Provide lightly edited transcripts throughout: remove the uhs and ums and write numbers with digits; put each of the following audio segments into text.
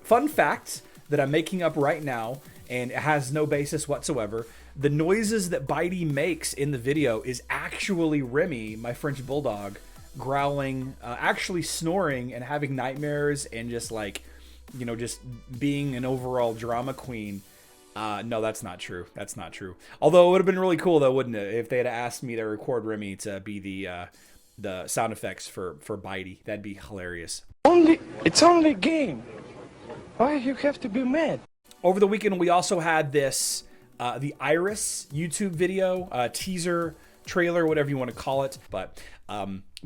Fun fact that I'm making up right now, and it has no basis whatsoever. The noises that Bitey makes in the video is actually Remy, my French bulldog, growling, actually snoring and having nightmares and just like, you know, just being an overall drama queen. No, that's not true. That's not true. Although it would have been really cool though, wouldn't it, if they had asked me to record Remy to be the sound effects for Bitey. That'd be hilarious. It's only a game. Why you have to be mad? Over the weekend, we also had this, the Iris YouTube video, teaser, trailer, whatever you want to call it. But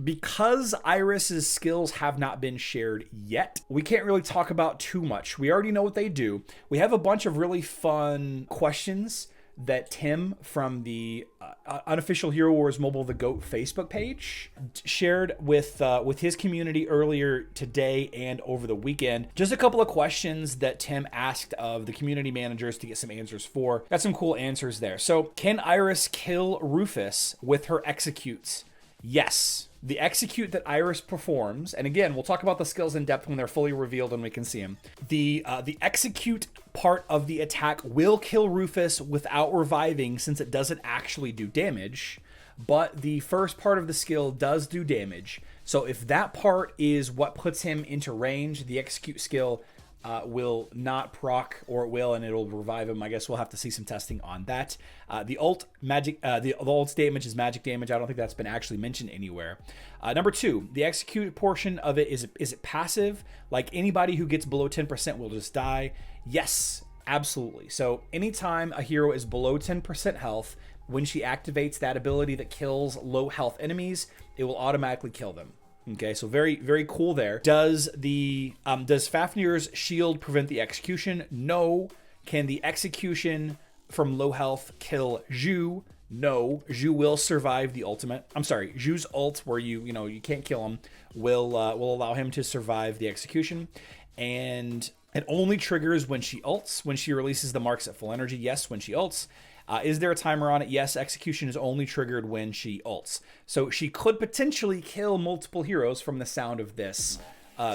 because Iris's skills have not been shared yet, we can't really talk about too much. We already know what they do. We have a bunch of really fun questions that Tim from the Unofficial Hero Wars Mobile The GOAT Facebook page shared with his community earlier today and over the weekend. Just a couple of questions that Tim asked of the community managers to get some answers for. Got some cool answers there. So, can Iris kill Rufus with her executes? Yes. The execute that Iris performs, and again, we'll talk about the skills in depth when they're fully revealed and we can see them. The execute part of the attack will kill Rufus without reviving, since it doesn't actually do damage, but the first part of the skill does do damage. So if that part is what puts him into range, the execute skill will not proc, or it will, and it'll revive him. I guess we'll have to see some testing on that. The ult's damage is magic damage. I don't think that's been actually mentioned anywhere. Number 2, the execute portion of it, is it passive? Like anybody who gets below 10% will just die? Yes, absolutely. So anytime a hero is below 10% health, when she activates that ability that kills low health enemies, it will automatically kill them. Okay, so very, very cool there. Does Fafnir's shield prevent the execution? No. Can the execution from low health kill Zhu? No. Zhu will survive the ultimate. I'm sorry, Zhu's ult, where you can't kill him, will allow him to survive the execution. And it only triggers when she ults, when she releases the marks at full energy. Yes, when she ults. Is there a timer on it? Yes, execution is only triggered when she ults. So she could potentially kill multiple heroes from the sound of this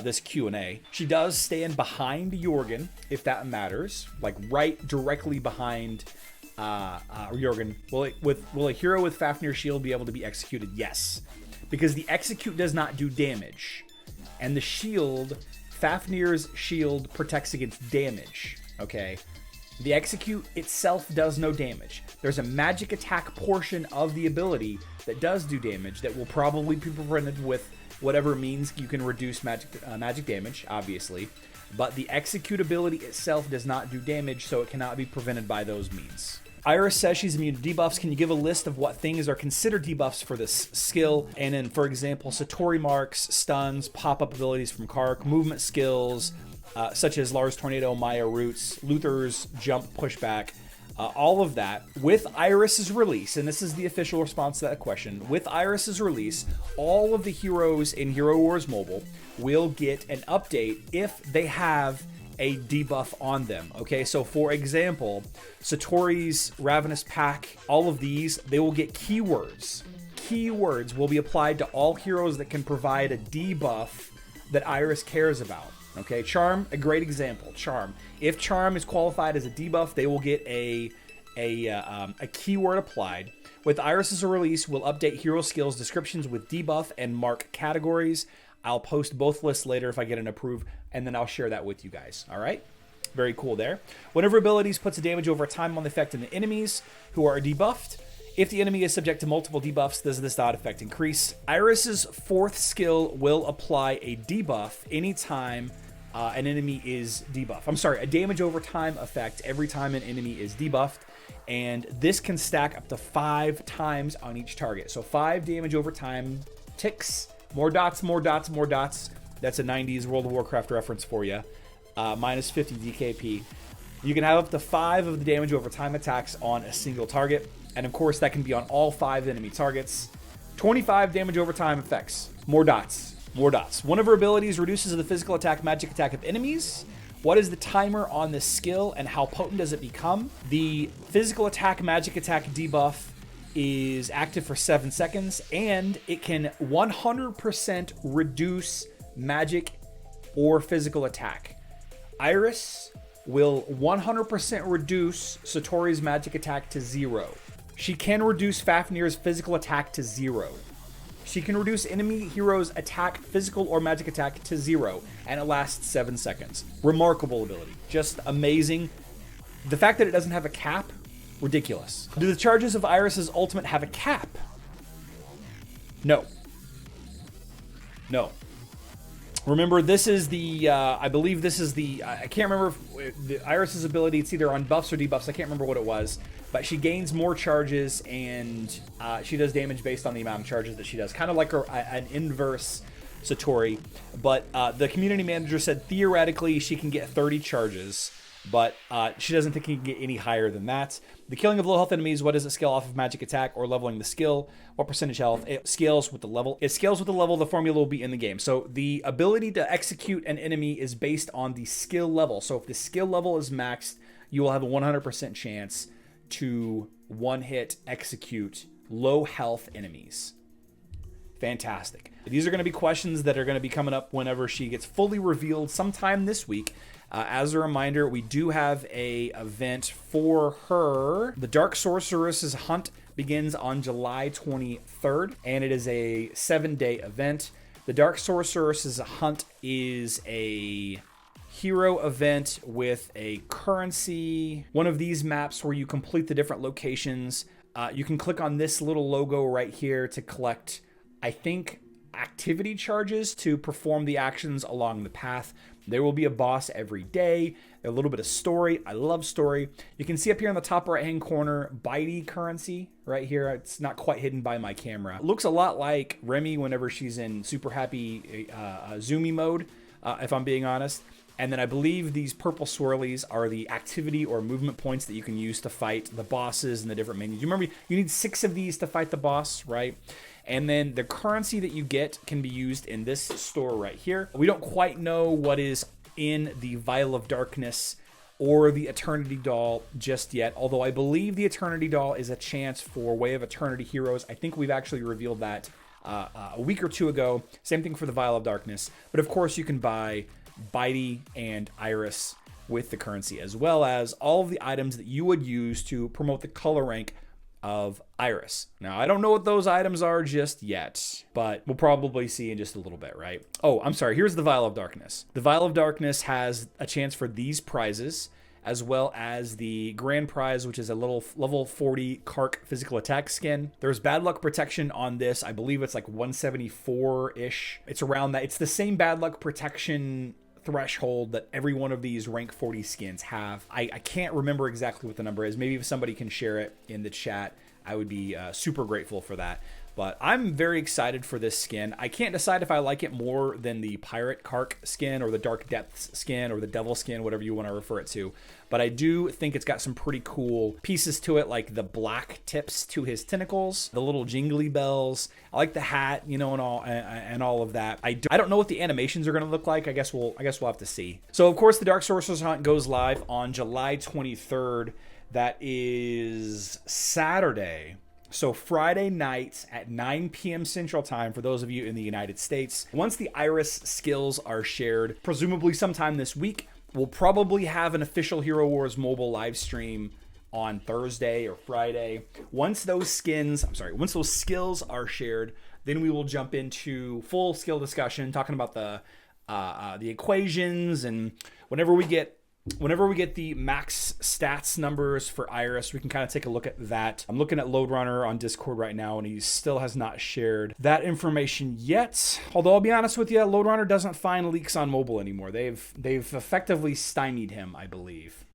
this Q&A. She does stand behind Jorgen, if that matters, like right directly behind Jorgen. Will a hero with Fafnir's shield be able to be executed? Yes, because the execute does not do damage, and the shield, Fafnir's shield, protects against damage. Okay. The execute itself does no damage. There's a magic attack portion of the ability that does do damage that will probably be prevented with whatever means you can reduce magic damage, obviously. But the execute ability itself does not do damage, so it cannot be prevented by those means. Iris says she's immune to debuffs. Can you give a list of what things are considered debuffs for this skill? And then, for example, Satori marks, stuns, pop-up abilities from Kark, movement skills, such as Lars Tornado, Maya Roots, Luther's Jump Pushback, all of that. With Iris's release, and this is the official response to that question, with Iris's release, all of the heroes in Hero Wars Mobile will get an update if they have a debuff on them. Okay, so for example, Satori's Ravenous Pack, all of these, they will get keywords. Keywords will be applied to all heroes that can provide a debuff that Iris cares about. Okay, Charm, a great example. Charm. If Charm is qualified as a debuff, they will get a keyword applied. With Iris's release, we'll update hero skills descriptions with debuff and mark categories. I'll post both lists later if I get an approve, and then I'll share that with you guys. All right? Very cool there. Whenever abilities puts a damage over time on the effect in the enemies who are debuffed, if the enemy is subject to multiple debuffs, does this dot effect increase? Iris's 4th skill will apply a debuff anytime an enemy is debuffed. I'm sorry, a damage over time effect every time an enemy is debuffed, and this can stack up to 5 times on each target. So 5 damage over time ticks, more dots, more dots, more dots. That's a 90s World of Warcraft reference for you. Minus 50 DKP. You can have up to 5 of the damage over time attacks on a single target, and of course that can be on all 5 enemy targets. 25 damage over time effects. More dots. More dots. One of her abilities reduces the physical attack, magic attack of enemies. What is the timer on this skill and how potent does it become? The physical attack, magic attack debuff is active for 7 seconds, and it can 100% reduce magic or physical attack. Iris will 100% reduce Satori's magic attack to 0. She can reduce Fafnir's physical attack to 0. She can reduce enemy heroes' attack, physical or magic attack to 0, and it lasts 7 seconds. Remarkable ability. Just amazing. The fact that it doesn't have a cap, ridiculous. Do the charges of Iris's ultimate have a cap? No. No. Remember, this is the, I believe this is the, I can't remember if the Iris's ability, it's either on buffs or debuffs, I can't remember what it was, but she gains more charges and she does damage based on the amount of charges that she does, kind of like an inverse Satori, but the community manager said theoretically she can get 30 charges, but she doesn't think he can get any higher than that. The killing of low health enemies, what does it scale off of magic attack or leveling the skill? What percentage health? It scales with the level. It scales with the level the formula will be in the game. So the ability to execute an enemy is based on the skill level. So if the skill level is maxed, you will have a 100% chance to one-hit execute low health enemies. Fantastic. These are going to be questions that are going to be coming up whenever she gets fully revealed sometime this week. As a reminder, we do have a event for her. The Dark Sorceress's hunt begins on July 23rd, and it is a 7-day event. The Dark Sorceress's hunt is a hero event with a currency. One of these maps where you complete the different locations. You can click on this little logo right here to collect, I think, activity charges to perform the actions along the path. There will be a boss every day, a little bit of story. I love story. You can see up here in the top right hand corner, Bitey currency right here. It's not quite hidden by my camera. It looks a lot like Remy whenever she's in super happy zoomy mode, if I'm being honest. And then I believe these purple swirlies are the activity or movement points that you can use to fight the bosses and the different menus. You remember, you need 6 of these to fight the boss, right? And then the currency that you get can be used in this store right here. We don't quite know what is in the Vial of Darkness or the Eternity Doll just yet, although I believe the Eternity Doll is a chance for Way of Eternity heroes. I think we've actually revealed that a week or two ago. Same thing for the Vial of Darkness. But of course you can buy Bitey and Iris with the currency, as well as all of the items that you would use to promote the color rank of Iris. Now, I don't know what those items are just yet, but we'll probably see in just a little bit, right? Oh, I'm sorry. Here's the Vial of Darkness. The Vial of Darkness has a chance for these prizes, as well as the grand prize, which is a little level 40 Kark physical attack skin. There's bad luck protection on this. I believe it's like 174-ish. It's around that. It's the same bad luck protection threshold that every one of these rank 40 skins have. I can't remember exactly what the number is. Maybe if somebody can share it in the chat, I would be super grateful for that. But I'm very excited for this skin. I can't decide if I like it more than the Pirate Kark skin or the Dark Depths skin or the Devil skin, whatever you want to refer it to. But I do think it's got some pretty cool pieces to it, like the black tips to his tentacles, the little jingly bells. I like the hat, you know, and all of that. I don't know what the animations are going to look like. I guess we'll have to see. So of course the Dark Sorcerer's Hunt goes live on July 23rd. That is Saturday. So Friday night at 9 p.m. Central Time for those of you in the United States. Once the Iris skills are shared, presumably sometime this week, we'll probably have an official Hero Wars mobile live stream on Thursday or Friday. Once those skills are shared, then we will jump into full skill discussion, talking about the equations, and whenever we get the max stats numbers for Iris, we can kind of take a look at that. I'm looking at Loadrunner on Discord right now, and he still has not shared that information yet. Although I'll be honest with you, Loadrunner doesn't find leaks on mobile anymore. They've effectively stymied him, I believe.